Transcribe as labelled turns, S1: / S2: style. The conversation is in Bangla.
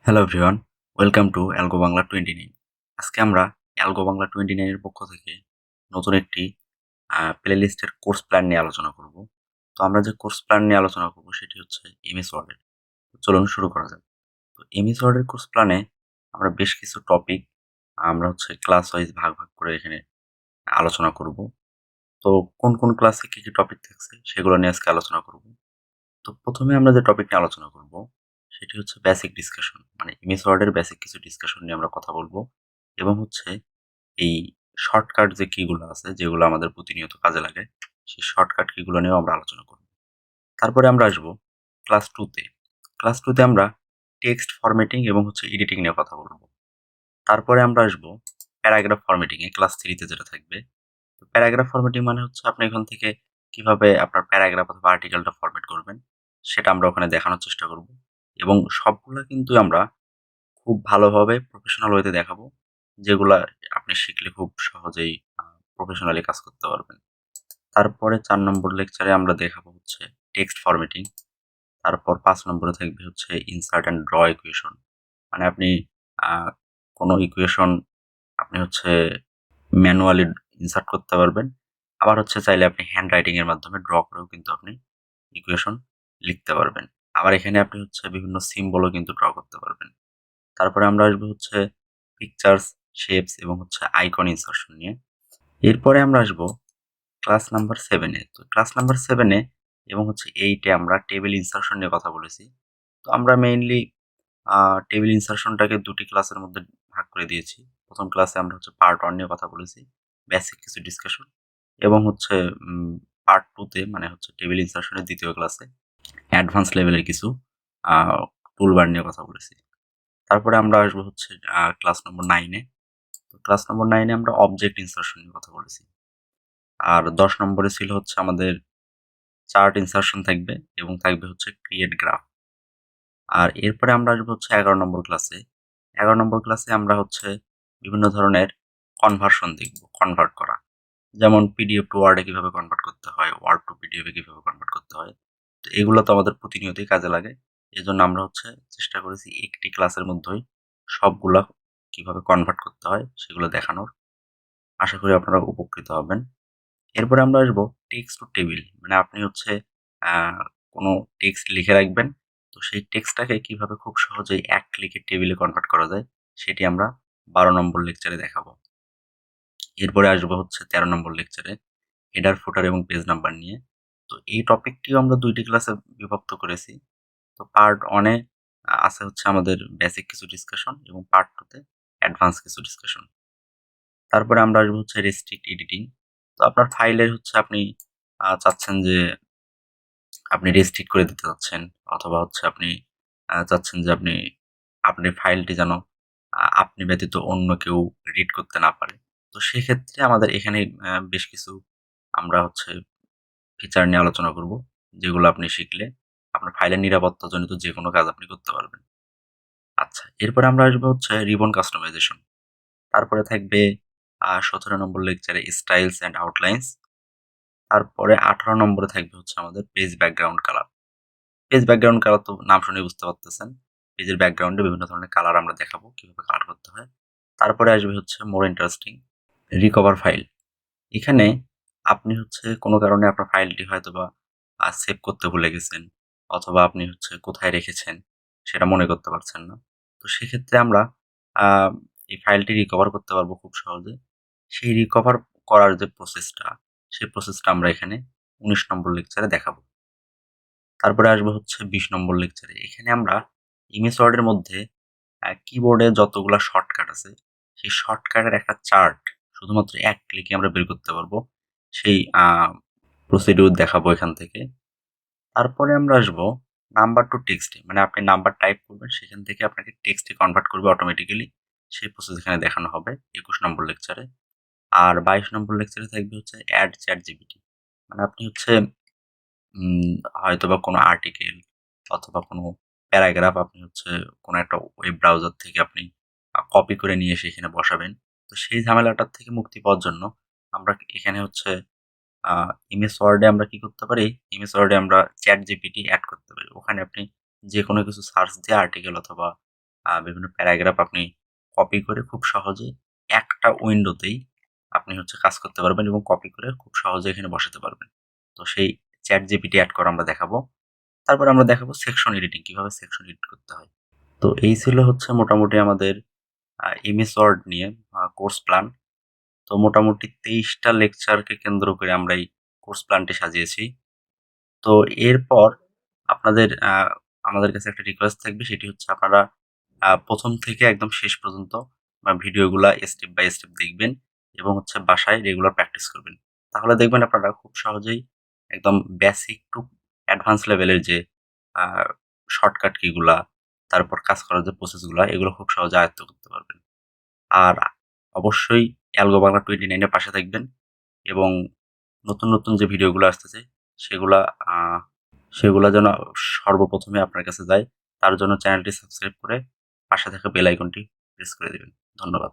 S1: Hello everyone, welcome to algo Bangla 29। আজকে আমরা অ্যালগো বাংলা 29 এর পক্ষ থেকে নতুন একটি প্লেলিস্টের কোর্স প্ল্যান নিয়ে আলোচনা করব। তো আমরা যে কোর্স প্ল্যান নিয়ে আলোচনা করব সেটি হচ্ছে এমএস ওয়ার্ডের। চলুন শুরু করা যাক। তো এমএস ওয়ার্ডের কোর্স প্ল্যানে আমরা বেশ কিছু টপিক আমরা হচ্ছে ক্লাস ওয়াইজ ভাগ করে এখানে আলোচনা করব। তো কোন ক্লাসে কি টপিক থাকছে সেগুলো নিয়ে আজকে আলোচনা করব। তো ১ম এ আমরা যে টপিক নিয়ে আলোচনা করব, সেটি হচ্ছে বেসিক ডিসকাশন। মানে এমএস ওয়ার্ডের বেসিক কিছু ডিসকাশন নিয়ে আমরা কথা বলব এবং হচ্ছে এই শর্টকাট যে কিগুলো আছে, যেগুলো আমাদের প্রতিনিয়ত কাজে লাগে, সেই শর্টকাট কিগুলো নিয়েও আমরা আলোচনা করব। তারপরে আমরা আসব ক্লাস 2 তে। ক্লাস 2 তে আমরা টেক্সট ফরম্যাটিং এবং হচ্ছে এডিটিং নিয়ে কথা বলব। তারপরে আমরা আসব প্যারাগ্রাফ ফরম্যাটিং এ ক্লাস 3 তে যেটা থাকবে। তো প্যারাগ্রাফ ফরম্যাটিং মানে হচ্ছে আপনি এখান থেকে কিভাবে আপনার প্যারাগ্রাফ অথবা আর্টিকেলটা ফরম্যাট করবেন, সেটা আমরা ওখানে দেখানোর চেষ্টা করব। এবং সবগুলা কিন্তু আমরা খুব ভালোভাবে প্রফেশনাল ওয়েতে দেখাবো, যেগুলা আপনি শিখলে খুব সহজেই প্রফেশনালি কাজ করতে পারবেন। তারপরে ৪ নম্বর লেকচারে আমরা দেখাবো হচ্ছে টেক্সট ফরম্যাটিং। তারপর ৫ নম্বরে থাকবে হচ্ছে ইনসার্ট অ্যান্ড ড্র ইকুয়েশন। মানে আপনি আ কোনো ইকুয়েশন আপনি হচ্ছে ম্যানুয়ালি ইনসার্ট করতে পারবেন। আবার হচ্ছে চাইলে আপনি হ্যান্ড রাইটিং এর মাধ্যমে ড্র করেও কিন্তু আপনি ইকুয়েশন লিখতে পারবেন। আবার এখানে আপনি হচ্ছে বিভিন্ন সিম্বলও কিন্তু ড্র করতে পারবেন। তারপরে আমরা আসবো হচ্ছে পিকচার্স, শেপস এবং হচ্ছে আইকন ইনসার্শন নিয়ে। এরপরে আমরা আসবো ক্লাস নাম্বার 7 এ। তো ক্লাস নাম্বার 7 এ এবং হচ্ছে 8 এ আমরা টেবিল ইনসার্শন নিয়ে কথা বলেছি। তো আমরা মেইনলি আ টেবিল ইনসার্শনটাকে ২ টি ক্লাসের মধ্যে ভাগ করে দিয়েছি। ১ম ক্লাসে আমরা হচ্ছে পার্ট 1 নিয়ে কথা বলেছি। বেসিক কিছু ডিসকাশন এবং হচ্ছে উম পার্ট 2 তে মানে হচ্ছে টেবিল ইনসার্শন এর ২য় ক্লাসে অ্যাডভান্স লেভেলের কিছু আ টুলবার নিয়ে কথা বলেছি। তারপরে আমরা আসবো হচ্ছে ক্লাস নম্বর 9 এ। তো ক্লাস নম্বর 9 এ আমরা অবজেক্ট ইনসার্শন নিয়ে কথা বলেছি। আর ১০ নম্বরে ছিল হচ্ছে আমাদের চার্ট ইনসার্শন থাকবে এবং থাকবে হচ্ছে ক্রিয়েট গ্রাফ। আর এরপরে আমরা আসবো হচ্ছে ১১ নম্বর ক্লাসে। ১১ নম্বর ক্লাসে আমরা হচ্ছে বিভিন্ন ধরনের কনভার্সন দেখব, কনভার্ট করা। যেমন পিডিএফ টু ওয়ার্ড এ কিভাবে কনভার্ট করতে হয়, ওয়ার্ড টু পিডিএফ এ কিভাবে কনভার্ট করতে হয়। তো এগুলো তো আমাদের প্রতিনিয়তই কাজে লাগে। এজন্য আমরা হচ্ছে চেষ্টা করেছি একটি ক্লাসের মধ্যেই সবগুলা কিভাবে কনভার্ট করতে হয় সেগুলো দেখানোর। আশা করি আপনারা উপকৃত হবেন। এরপরে আমরা আসবো টেক্সট টু টেবিল। মানে আপনি হচ্ছে আ কোনো টেক্সট লিখে রাখবেন। তো সেই টেক্সটটাকে কিভাবে খুব সহজেই এক ক্লিকে টেবিলে কনভার্ট করা যায়, সেটি আমরা ১২ নম্বর লেকচারে দেখাবো। এরপরে আসবো হচ্ছে ১৩ নম্বর লেকচারে হেডার, ফুটার এবং পেজ নাম্বার নিয়ে। তো এই টপিকটিও আমরা ২ টি ক্লাসে বিভক্ত করেছি। তো পার্ট 1 এ আছে হচ্ছে আমাদের বেসিক কিছু ডিসকাশন এবং পার্ট 2 তে অ্যাডভান্স কিছু ডিসকাশন। তারপরে আমরা আসবো হচ্ছে রেস্ট্রিক্ট এডিটিং। তো আপনার ফাইলের হচ্ছে আপনি চাচ্ছেন যে আপনি রেস্ট্রিক্ট করে দিতে চাচ্ছেন অথবা হচ্ছে আপনি চাচ্ছেন যে আপনি ফাইলটি যেন আপনি ব্যতীত অন্য কেউ রিড করতে না পারে। তো সেক্ষেত্রে আমাদের এখানে বেশ কিছু আমরা হচ্ছে ফিচার নিয়ে আলোচনা করব, যেগুলো আপনি শিখলে আপনার ফাইলের নিরাপত্তাজনিত যেকোনো কাজ আপনি করতে পারবেন। আচ্ছা, এরপরে আমরা আসবো হচ্ছে রিবন কাস্টমাইজেশন। তারপরে থাকবে ১৭ নম্বর লেকচারে স্টাইলস অ্যান্ড আউটলাইনস। তারপরে ১৮ নম্বরে থাকবে হচ্ছে আমাদের page background colour. Page background colour তো নাম শুনেই বুঝতে পারতেছেন। পেজের ব্যাকগ্রাউন্ডে বিভিন্ন ধরনের কালার আমরা দেখাবো, কিভাবে কালার করতে হয়। তারপরে আসবে হচ্ছে মোর ইন্টারেস্টিং রিকভার ফাইল। এখানে আপনি হচ্ছে কোনো কারণে আপনার ফাইলটি হয়তোবা সেভ করতে ভুলে গেছেন অথবা আপনি হচ্ছে কোথায় রেখেছেন সেটা মনে করতে পারছেন না। তো সেক্ষেত্রে আমরা আ এই ফাইলটি রিকভার করতে পারবো খুব সহজে। সেই রিকভার করার যে প্রসেসটা, সেই প্রসেসটা আমরা এখানে ১৯ নম্বর লেকচারে দেখাবো। তারপরে আসবো হচ্ছে ২০ নম্বর লেকচারে। এখানে আমরা এমএস ওয়ার্ড এর মধ্যে কিবোর্ডে যতগুলা শর্টকাট আছে, সেই শর্টকাটের একটা চার্ট শুধুমাত্র এক ক্লিকে আমরা বের করতে পারবো। সেই প্রসিডিউর দেখাবো এখান থেকে। তারপরে আমরা আসবো নাম্বার টু টেক্সটে। মানে আপনি নাম্বার টাইপ করবেন, সেখান থেকে আপনাকে টেক্সটে কনভার্ট করবে অটোমেটিক্যালি। সেই প্রসেস এখানে দেখানো হবে ২১ নম্বর লেকচারে। আর ২২ নম্বর লেকচারে থাকবে হচ্ছে এড চ্যাট জিপিটি। মানে আপনি হচ্ছে হয়তোবা কোনো আর্টিকেল অথবা কোনো প্যারাগ্রাফ আপনি হচ্ছে কোনো একটা ওয়েব ব্রাউজার থেকে আপনি কপি করে নিয়ে এসে এখানে বসাবেন। তো সেই ঝামেলাটার থেকে মুক্তি পাওয়ার জন্য আমরা এখানে হচ্ছে আ এমএস ওয়ার্ডে আমরা কি করতে পারি? এমএস ওয়ার্ডে আমরা চ্যাট জিপিটি এড করতে পারি। ওখানে আপনি যেকোনো কিছু সার্চ দিয়ে আর্টিকেল অথবা বিভিন্ন প্যারাগ্রাফ আপনি কপি করে খুব সহজে একটা উইন্ডোতেই আপনি হচ্ছে কাজ করতে পারবেন এবং কপি করে খুব সহজে এখানে বসাতে পারবেন। তো সেই ChatGPT এড করা আমরা দেখাবো। তারপরে আমরা দেখাবো সেকশন এডিটিং, কিভাবে সেকশন এডিট করতে হয়। তো এই ছিল হচ্ছে মোটামুটি আমাদের MS ওয়ার্ড নিয়ে কোর্স প্ল্যান। তো মোটামুটি ২৩ টা লেকচারকে কেন্দ্র করে আমরা এই কোর্স প্ল্যানটি সাজিয়েছি। তো এরপর আপনাদের আমাদের কাছে একটা রিকোয়েস্ট থাকবে, সেটি হচ্ছে আপনারা ১ম থেকে একদম শেষ পর্যন্ত ভিডিওগুলা স্টেপ বাই স্টেপ দেখবেন এবং হচ্ছে বাসায় রেগুলার প্র্যাকটিস করবেন। তাহলে দেখবেন আপনারা খুব সহজেই একদম বেসিক টু অ্যাডভান্স লেভেলের যে আ শর্টকাট কিগুলা, তারপর কাজ করার যে প্রসেসগুলা, এগুলো খুব সহজে আয়ত্ত করতে পারবেন। আর অবশ্যই অ্যালগো বাংলা 29 এর পাশে থাকবেন এবং নতুন যে ভিডিওগুলো আসতেছে সেগুলা আ সেগুলা যেন সর্বপ্রথমে আপনার কাছে যায়, তার জন্য চ্যানেলটি সাবস্ক্রাইব করে পাশে থাকা বেল আইকনটি প্রেস করে দিবেন। ধন্যবাদ।